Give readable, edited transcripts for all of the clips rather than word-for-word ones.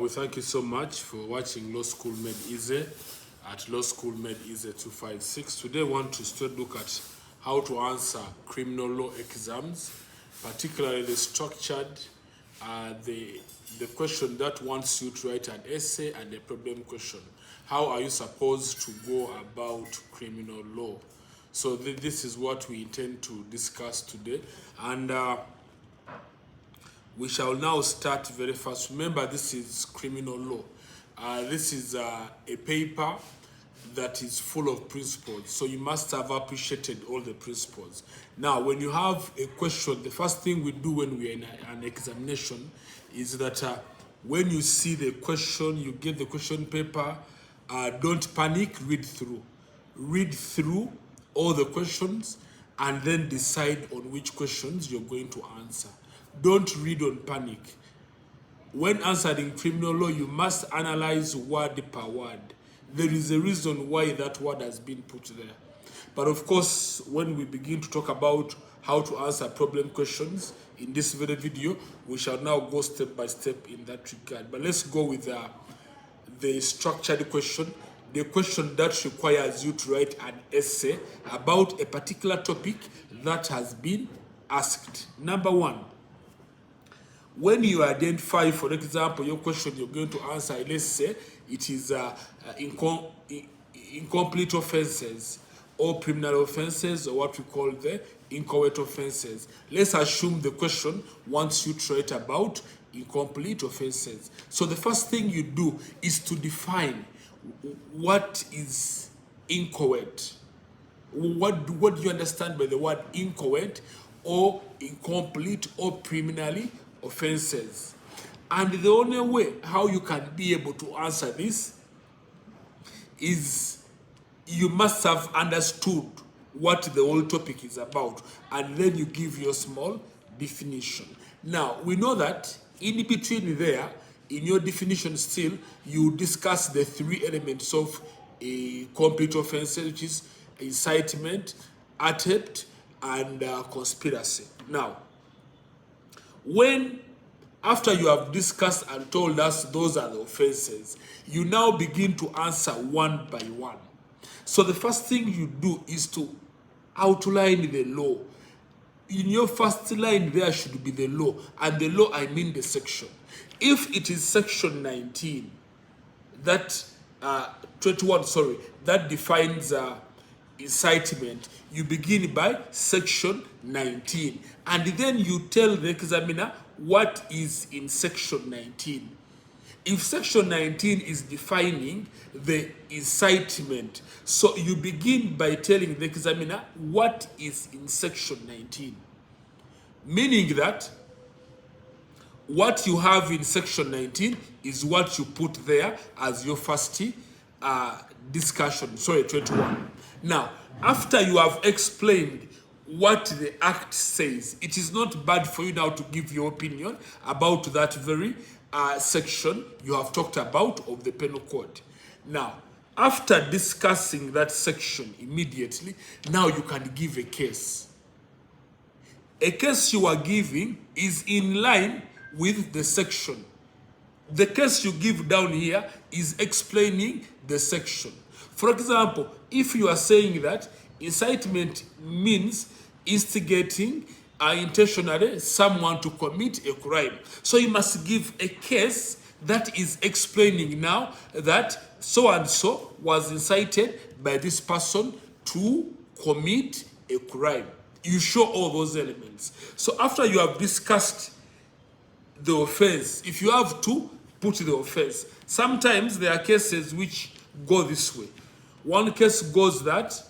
We thank you so much for watching Law School Made Easy at Law School Made Easy 256. Today, I want to still look at how to answer criminal law exams, particularly the structured, the question that wants you to write an essay and a problem question. How are you supposed to go about criminal law? So this is what we intend to discuss today. And we shall now start very fast. Remember, this is criminal law. This is a paper that is full of principles. So you must have appreciated all the principles. Now, when you have a question, the first thing we do when we are in an examination is that when you see the question, you get the question paper, don't panic, read through. Read through all the questions and then decide on which questions you're going to answer. Don't read on panic. When answering criminal law, you must analyze word per word. There is a reason why that word has been put there. But of course, when we begin to talk about how to answer problem questions in this very video, we shall now go step by step in that regard. But let's go with the structured question, the question that requires you to write an essay about a particular topic that has been asked. Number one, when you identify, for example, your question you're going to answer, let's say it is incomplete offenses or criminal offenses, or what we call the inchoate offenses. Let's assume the question wants you to write about incomplete offenses. So the first thing you do is to define what is inchoate. What do you understand by the word inchoate or incomplete or criminally offenses? And the only way how you can be able to answer this is you must have understood what the whole topic is about, and then you give your small definition. Now, we know that in between there, in your definition still, you discuss the three elements of a complete offense, which is incitement, attempt, and conspiracy. Now, after you have discussed and told us those are the offenses, you now begin to answer one by one. So the first thing you do is to outline the law. In your first line, there should be the law. And the law, I mean the section. If it is section 19, that 21, sorry, that defines incitement, you begin by section 19. And then you tell the examiner what is in section 19. If section 19 is defining the incitement, so you begin by telling the examiner what is in section 19. Meaning that what you have in section 19 is what you put there as your first discussion, sorry, 21. Now, after you have explained what the act says, it is not bad for you now to give your opinion about that very section you have talked about of the penal code. Now, after discussing that section immediately, now you can give a case. A case you are giving is in line with the section. The case you give down here is explaining the section. For example, if you are saying that incitement means instigating intentionally someone to commit a crime, so you must give a case that is explaining now that so and so was incited by this person to commit a crime. You show all those elements. So after you have discussed the offense, if you have to put the offense, sometimes there are cases which go this way. One case goes that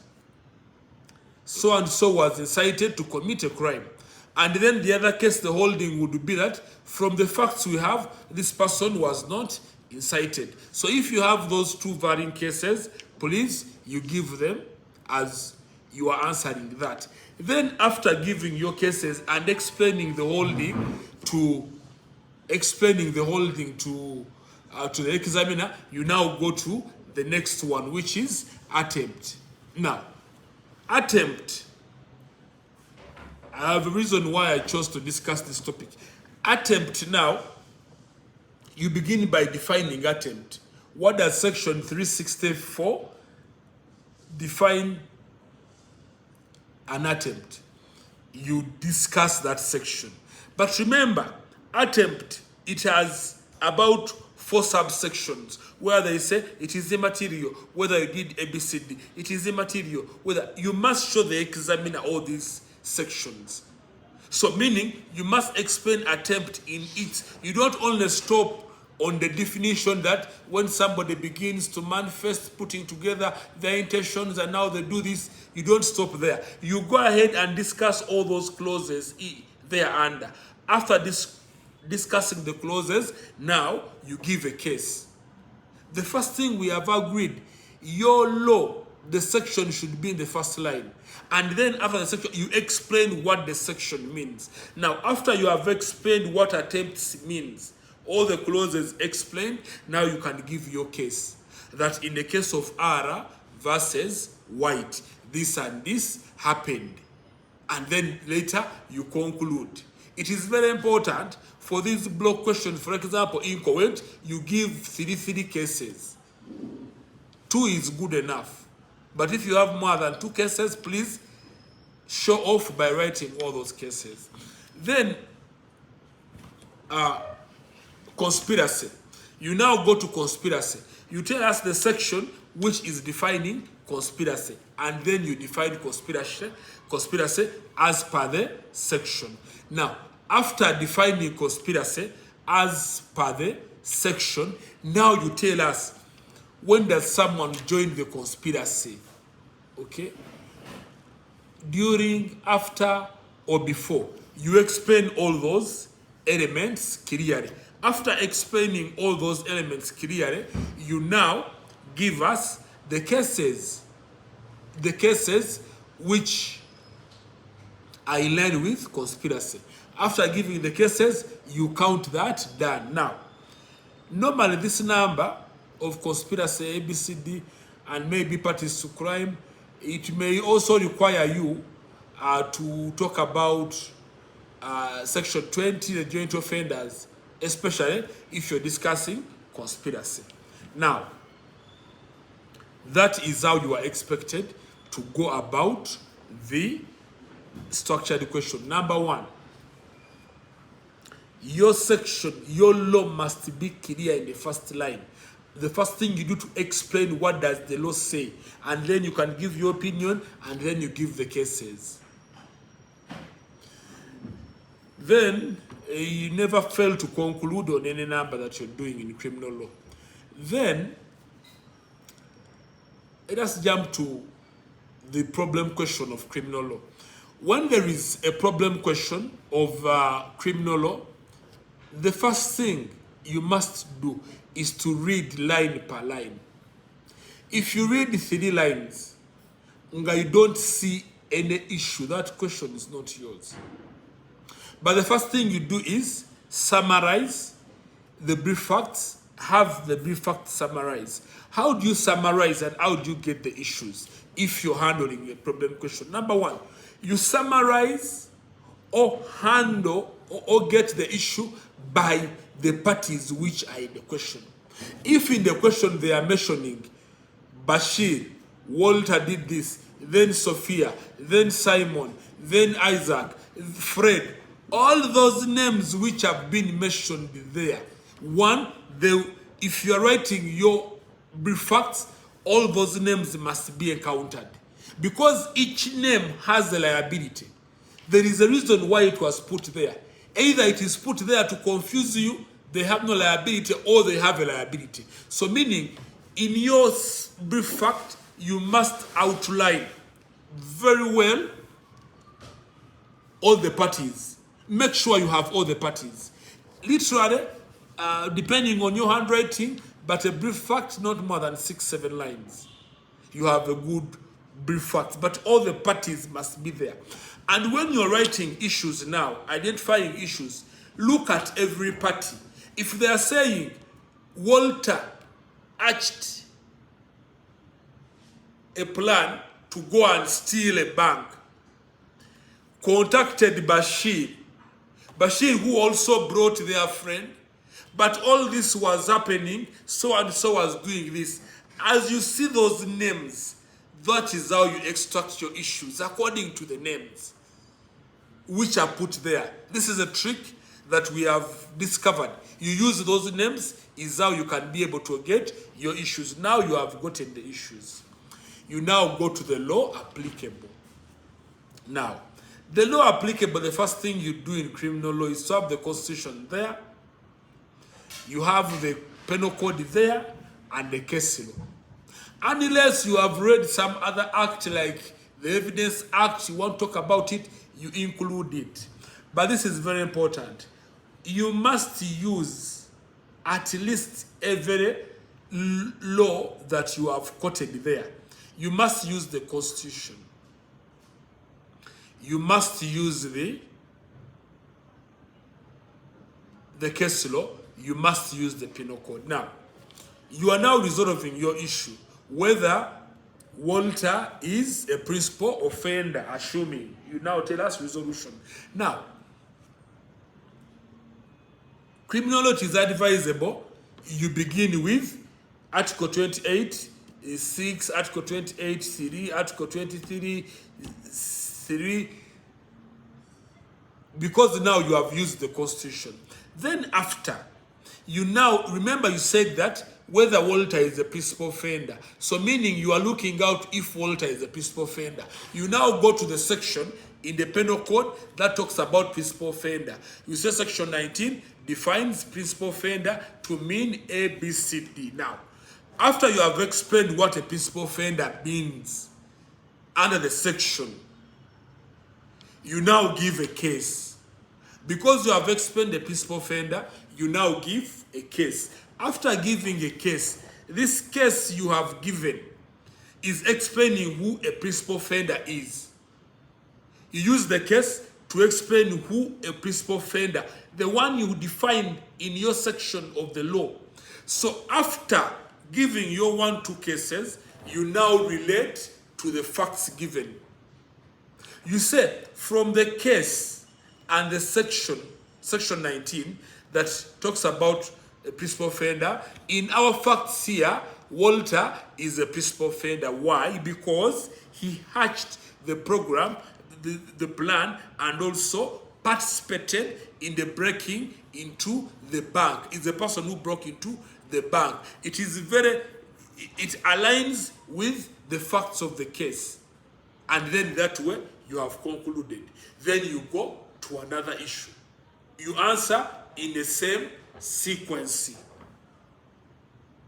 so and so was incited to commit a crime. And then the other case, the holding would be that from the facts we have, this person was not incited. So if you have those two varying cases, please, you give them as you are answering that. Then after giving your cases and explaining the holding to the examiner, you now go to the next one, which is attempt. Now, attempt, I have a reason why I chose to discuss this topic. Attempt now you begin by defining attempt. What does section 364 define an attempt? You discuss that section. But remember, attempt, it has about 4 subsections where they say it is immaterial whether you did ABCD, it is immaterial whether you must show the examiner all these sections. So meaning you must explain attempt in it. You don't only stop on the definition that when somebody begins to manifest putting together their intentions and now they do this, you don't stop there. You go ahead and discuss all those clauses there under. After discussing the clauses, now you give a case. The first thing we have agreed, your law, the section should be in the first line. And then after the section, you explain what the section means. Now, after you have explained what attempts means, all the clauses explained, now you can give your case. That in the case of R versus White, this and this happened. And then later you conclude. It is very important for these block questions. For example, in Kuwait, you give 3 cases. 2 is good enough. But if you have more than 2 cases, please show off by writing all those cases. Then, conspiracy. You now go to conspiracy. You tell us the section which is defining conspiracy, and then you define conspiracy as per the section. Now, after defining conspiracy as per the section, now you tell us when does someone join the conspiracy, okay? During, after, or before. You explain all those elements clearly. After explaining all those elements clearly, you now give us the cases which are in line with conspiracy. After giving the cases, you count that, done. Now, normally this number of conspiracy, ABCD, and maybe parties to crime, it may also require you to talk about section 20, the joint offenders, especially if you're discussing conspiracy. Now, that is how you are expected to go about the structured question. Number 1, your section, your law must be clear in the first line. The first thing you do to explain what does the law say, and then you can give your opinion, and then you give the cases. Then you never fail to conclude on any number that you're doing in criminal law. Then let us jump to the problem question of criminal law. When there is a problem question of criminal law, the first thing you must do is to read line per line. If you read 3 lines, and you don't see any issue, that question is not yours. But the first thing you do is summarize the brief facts, have the brief facts summarized. How do you summarize and how do you get the issues if you're handling a problem question? Number 1, you summarize or handle or get the issue by the parties which are in the question. If in the question they are mentioning Bashir, Walter did this, then Sophia, then Simon, then Isaac, Fred, all those names which have been mentioned there. 1, if you are writing your brief facts, all those names must be encountered. Because each name has a liability. There is a reason why it was put there. Either it is put there to confuse you, they have no liability, or they have a liability. So meaning, in your brief fact, you must outline very well all the parties. Make sure you have all the parties. Literally, depending on your handwriting, but a brief fact, not more than 6-7 lines. You have a good brief fact, but all the parties must be there. And when you're writing issues now, identifying issues, look at every party. If they are saying Walter hatched a plan to go and steal a bank, contacted Bashir, who also brought their friend, But all this was happening, so and so was doing this. As you see those names, that is how you extract your issues, according to the names which are put there. This is a trick that we have discovered. You use those names is how you can be able to get your issues. Now you have gotten the issues. You now go to the law applicable. Now, the law applicable, the first thing you do in criminal law is to have the constitution there. You have the penal code there and the case law. Unless you have read some other act like the Evidence Act, you want to talk about it, you include it. But this is very important. You must use at least every law that you have quoted there. You must use the Constitution. You must use the case law. You must use the penal code. Now, you are now resolving your issue, whether Walter is a principal offender, assuming. You now tell us resolution. Now, criminal law is advisable. You begin with Article 28, 6, Article 28, 3, Article 23, 3, because now you have used the Constitution. Then after, you now, remember you said that whether Walter is a principal offender. So meaning you are looking out if Walter is a principal offender. You now go to the section in the penal code that talks about principal offender. You say section 19 defines principal offender to mean A, B, C, D. Now, after you have explained what a principal offender means under the section, you now give a case. Because you have explained the principal offender, you now give a case. After giving a case, this case you have given is explaining who a principal offender is. You use the case to explain who a principal offender, the one you defined in your section of the law. So after giving your 1-2 cases, you now relate to the facts given. You say from the case and the section 19 that talks about a principal offender, in our facts here, Walter is a principal offender. Why? Because he hatched the program, the plan, and also participated in the breaking into the bank. It's the person who broke into the bank. It aligns with the facts of the case. And then that way, you have concluded. Then you go to another issue. You answer in the same sequence.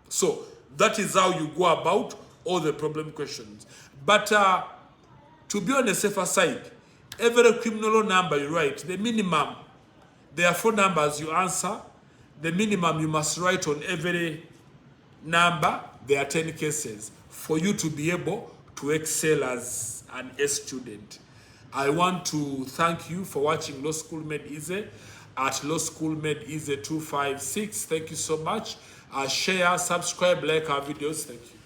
So that is how you go about all the problem questions. But to be on the safer side, every criminal law number you write, the minimum, there are 4 numbers you answer. The minimum you must write on every number, there are 10 cases for you to be able to excel as an A student. I want to thank you for watching Law School Made Easy at Law School Made Easy 256. Thank you so much. Share, subscribe, like our videos. Thank you.